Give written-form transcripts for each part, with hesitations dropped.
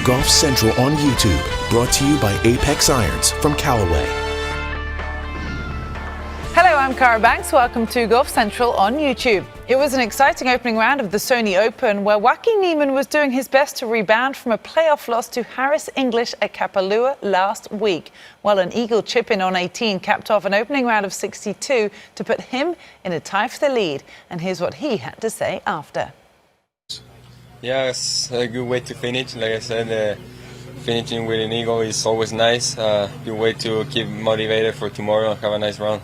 Golf Central on YouTube, brought to you by Apex Irons from Callaway. Hello, I'm Cara Banks. Welcome to Golf Central on YouTube. It was an exciting opening round of the Sony Open where Joaquin Niemann was doing his best to rebound from a playoff loss to Harris English at Kapalua last week, while an eagle chip-in on 18 capped off an opening round of 62 to put him in a tie for the lead. And here's what he had to say after. Yeah, it's a good way to finish. Like I said, finishing with an eagle is always nice. Good way to keep motivated for tomorrow and have a nice round.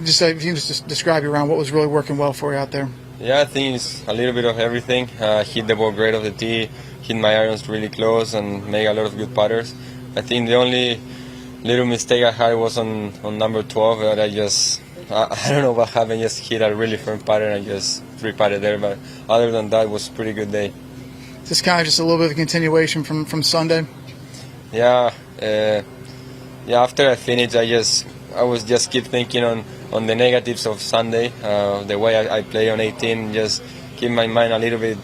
Just if you just describe your round, what was really working well for you out there? Yeah, I think it's a little bit of everything. Hit the ball great off the tee, hit my irons really close, and make a lot of good putters. I think the only little mistake I had was on number 12. That I don't know what happened. Just hit a really firm putter and just three-putted there. But other than that, it was a pretty good day. Just kind of just a little bit of a continuation from Sunday. Yeah. After I finished, I was just keep thinking on the negatives of Sunday, the way I play on 18, just keep my mind a little bit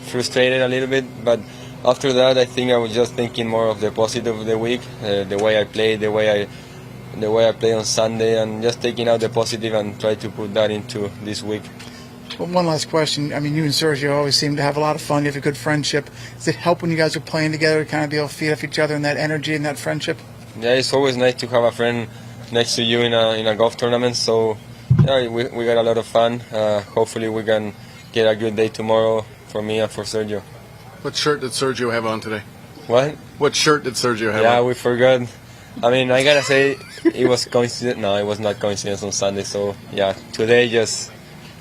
frustrated a little bit. But after that, I think I was just thinking more of the positive of the week, the way I played, the way I play on Sunday, and just taking out the positive and try to put that into this week. Well, one last question. I mean, you and Sergio always seem to have a lot of fun. You have a good friendship. Does it help when you guys are playing together to kind of be able to feed off each other and that energy and that friendship? Yeah, it's always nice to have a friend next to you in a golf tournament. So yeah, we got a lot of fun. Hopefully we can get a good day tomorrow for me and for Sergio. What shirt did Sergio have on today? What? What shirt did Sergio have on? Yeah, we forgot. I mean, I gotta say it was coincidence. No, it was not coincidence on Sunday. So yeah, today just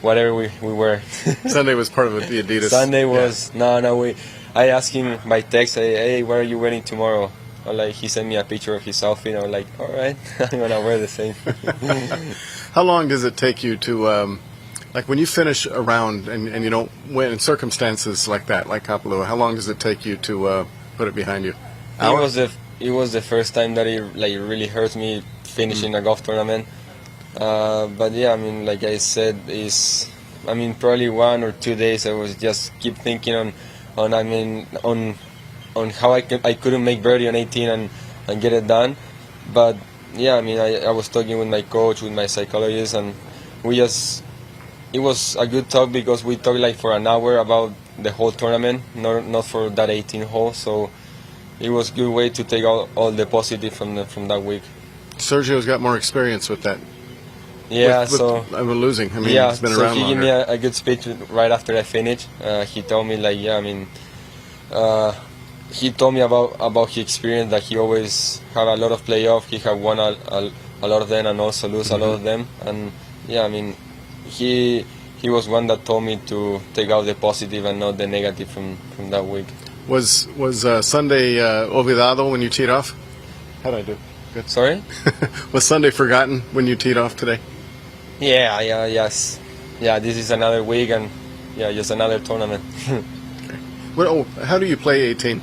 whatever we wear. Sunday was part of the Adidas. Sunday was I asked him by text, hey, what are you wearing tomorrow? Or like he sent me a picture of his outfit. I was like, all right, I'm gonna wear the same. How long does it take you to, like when you finish a round and you don't win in circumstances like that, like Kapalua? How long does it take you to put it behind you? It was the first time that it really hurt me finishing a golf tournament. But yeah, I mean, like I said, probably 1 or 2 days I was just keep thinking on how I couldn't make birdie on 18 and get it done. But yeah, I mean, I was talking with my coach, with my psychologist, and it was a good talk because we talked like for an hour about the whole tournament, not for that 18 hole. So it was a good way to take all the positive from that week. Sergio's got more experience with that. Yeah, with losing. I mean, yeah, he's been so around he longer. gave me a good speech right after I finished. He told me he told me about his experience, that he always had a lot of playoffs. He had won a lot of them and also lose a lot of them. And yeah, I mean, he was one that told me to take out the positive and not the negative from that week. Was Sunday olvidado when you teed off? How'd I do? Good. Sorry? Was Sunday forgotten when you teed off today? Yes. Yeah, this is another week and yeah, just another tournament. Okay. Well, how do you play 18?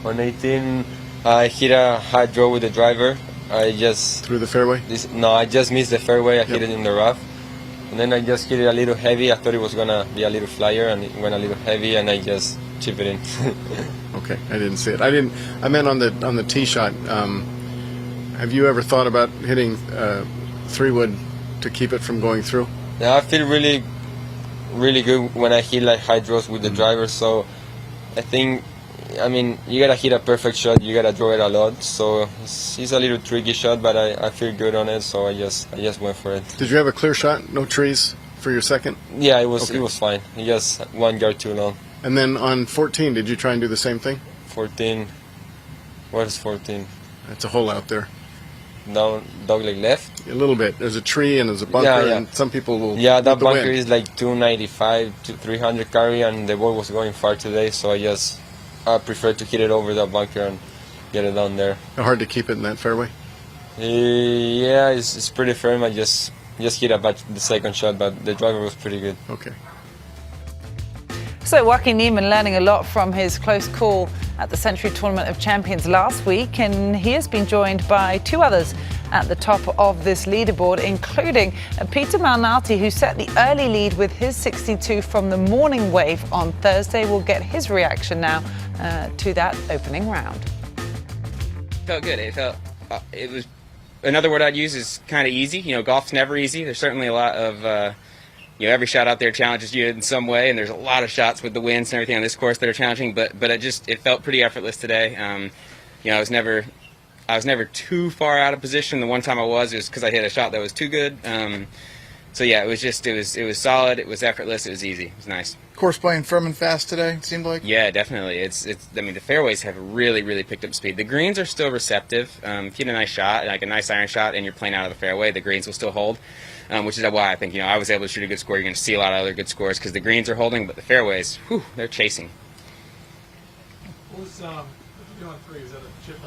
On 18, I hit a high draw with the driver. I just through the fairway. I just missed the fairway. I hit it in the rough, and then I just hit it a little heavy. I thought it was gonna be a little flyer, and it went a little heavy, and I just chip it in. Okay, I didn't see it. I meant on the tee shot. Have you ever thought about hitting 3-wood to keep it from going through? Yeah, I feel really, really good when I hit like high draws with the driver. So I think, I mean, you gotta hit a perfect shot. You gotta draw it a lot. So it's a little tricky shot, but I feel good on it. So I just went for it. Did you have a clear shot? No trees for your second? Yeah, it was okay. It was fine. It just 1 yard too long. And then on 14, did you try and do the same thing? 14. What is 14? It's a hole out there. Down, dogleg left? A little bit. There's a tree and there's a bunker, and some people will. Yeah, that bunker wind. is like 295 to 300 carry, and the ball was going far today, so I prefer to hit it over that bunker and get it down there. Hard to keep it in that fairway? Yeah, it's pretty firm. I just hit about the second shot, but the driver was pretty good. Okay. So Joaquin Niemann learning a lot from his close call at the Century Tournament of Champions last week, and he has been joined by two others at the top of this leaderboard, including Peter Malnati, who set the early lead with his 62 from the morning wave on Thursday. We'll get his reaction now to that opening round. Felt good. It was another word I'd use is kind of easy. Golf's never easy. There's certainly a lot of every shot out there challenges you in some way, and there's a lot of shots with the winds and everything on this course that are challenging. But it felt pretty effortless today. I was never too far out of position. The one time I was, it was because I hit a shot that was too good. So yeah, it was solid. It was effortless. It was easy. It was nice. Course playing firm and fast today, it seemed like. Yeah, definitely. The fairways have really picked up speed. The greens are still receptive. If you hit a nice shot, like a nice iron shot, and you're playing out of the fairway, the greens will still hold. Which is why I think I was able to shoot a good score. You're going to see a lot of other good scores because the greens are holding, but the fairways, whew, they're chasing. What was you on three? Was that a chip?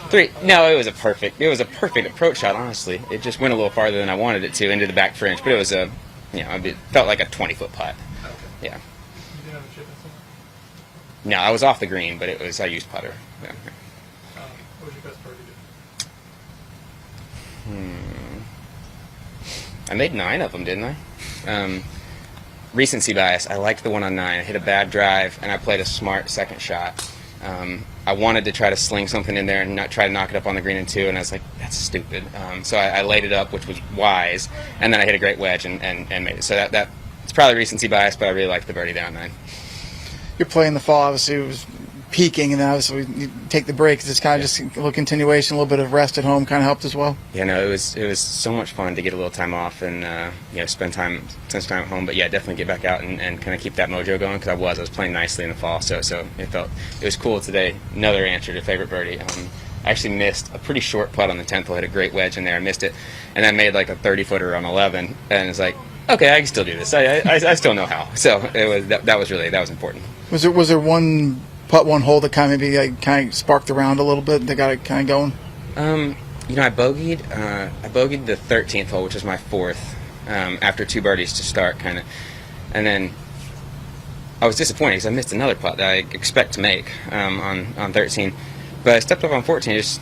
Three? No, it was a perfect approach shot. Honestly, it just went a little farther than I wanted it to into the back fringe, but it was it felt like a 20-foot putt. Okay. Yeah. You didn't have a chip in somewhere? No, I was off the green, but I used putter. Yeah. What was your best birdie do? I made 9 of them, didn't I? Recency bias. I liked the one on 9. I hit a bad drive, and I played a smart second shot. I wanted to try to sling something in there and not try to knock it up on the green in 2, and I was like, that's stupid. So I laid it up, which was wise, and then I hit a great wedge and made it. So that it's probably recency bias, but I really liked the birdie there on 9. You're playing the fall, obviously it was peaking, and then obviously you take the break. It's kind of just a little continuation, a little bit of rest at home kind of helped as well. Yeah, no, it was so much fun to get a little time off and spend some time at home. But yeah, definitely get back out and kind of keep that mojo going because I was playing nicely in the fall. So it was cool today. Another answer to favorite birdie. I actually missed a pretty short putt on the 10th hole. Hit a great wedge in there. I missed it, and I made like a 30-footer on 11. And it's like, okay, I can still do this. I still know how. So it was that was important. Was there one hole that kind of sparked the round a little bit that got it kind of going? I bogeyed the 13th hole, which was my 4th, after 2 birdies to start, kind of, and then I was disappointed because I missed another putt that I expect to make on 13, but I stepped up on 14. Just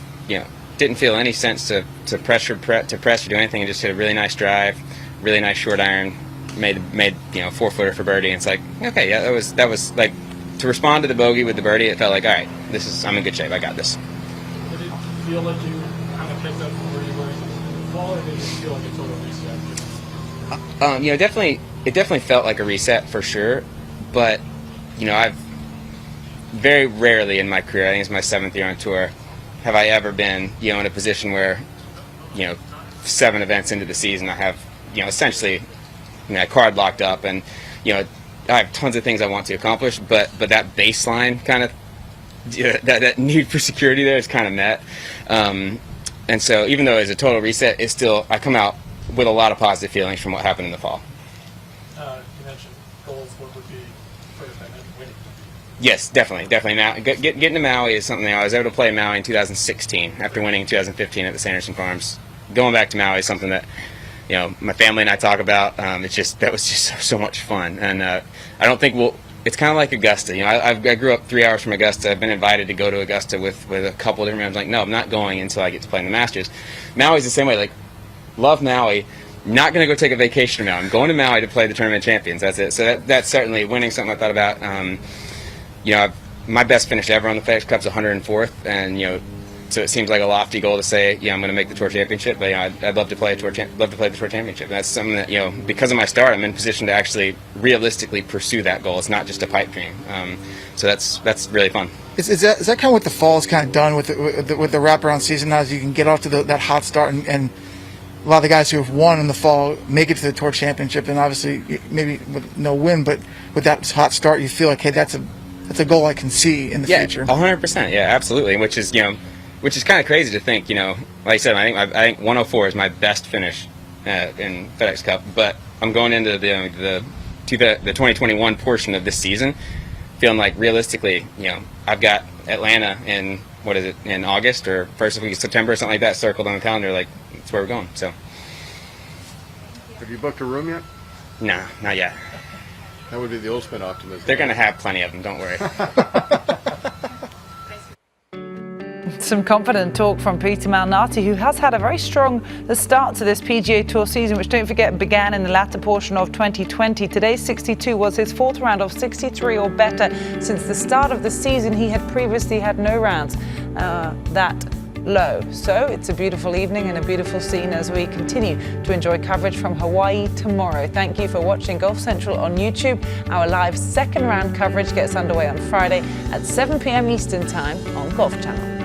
didn't feel any sense to press or do anything, and just hit a really nice drive, really nice short iron, made 4-footer for birdie, and it's like, okay, yeah, that was like. To respond to the bogey with the birdie, it felt like, all right, I'm in good shape. I got this. Did it feel like you kind of picked up from where you were in the fall, or did it feel like a total reset? It definitely felt like a reset for sure, but I've very rarely in my career, I think it's my 7th year on tour, have I ever been in a position where 7 events into the season I have essentially a card locked up and I have tons of things I want to accomplish, but that baseline kind of that need for security there is kind of met, and so even though it's a total reset, it's still I come out with a lot of positive feelings from what happened in the fall. You mentioned goals. What would be first? I meant winning. Yes, definitely. Now, getting to Maui is something I was able to play in Maui in 2016 after winning 2015 at the Sanderson Farms. Going back to Maui is something that my family and I talk about. That was just so much fun, and I don't think it's kind of like Augusta. I grew up 3 hours from Augusta. I've been invited to go to Augusta with a couple of different rounds. Like, no, I'm not going until I get to play in the Masters. Maui's the same way. Like, love Maui. Not going to go take a vacation to Maui. I'm going to Maui to play the Tournament Champions. That's it. So that's certainly winning something I thought about. My best finish ever on the FedEx Cup's 104th, and so it seems like a lofty goal to say, I'm going to make the Tour Championship, but I'd love to play the Tour Championship. That's something that because of my start, I'm in position to actually realistically pursue that goal. It's not just a pipe dream. So that's really fun. Is that kind of what the fall is kind of done with the wraparound season now? As you can get off to that hot start, and a lot of the guys who have won in the fall make it to the Tour Championship, and obviously maybe with no win, but with that hot start, you feel like, hey, that's a goal I can see in the future. 100%. Yeah, absolutely. Which is kind of crazy to think, like I said, I think 104 is my best finish in FedEx Cup, but I'm going into the 2021 portion of this season feeling like realistically, I've got Atlanta in August or first week of September or something like that circled on the calendar. Like, that's where we're going. So, have you booked a room yet? No, not yet. That would be the ultimate optimism. They're going to have plenty of them. Don't worry. Some confident talk from Peter Malnati, who has had a very strong start to this PGA Tour season, which, don't forget, began in the latter portion of 2020. Today's 62 was his fourth round of 63 or better since the start of the season. He had previously had no rounds that low. So it's a beautiful evening and a beautiful scene as we continue to enjoy coverage from Hawaii tomorrow. Thank you for watching Golf Central on YouTube. Our live second round coverage gets underway on Friday at 7 p.m. Eastern Time on Golf Channel.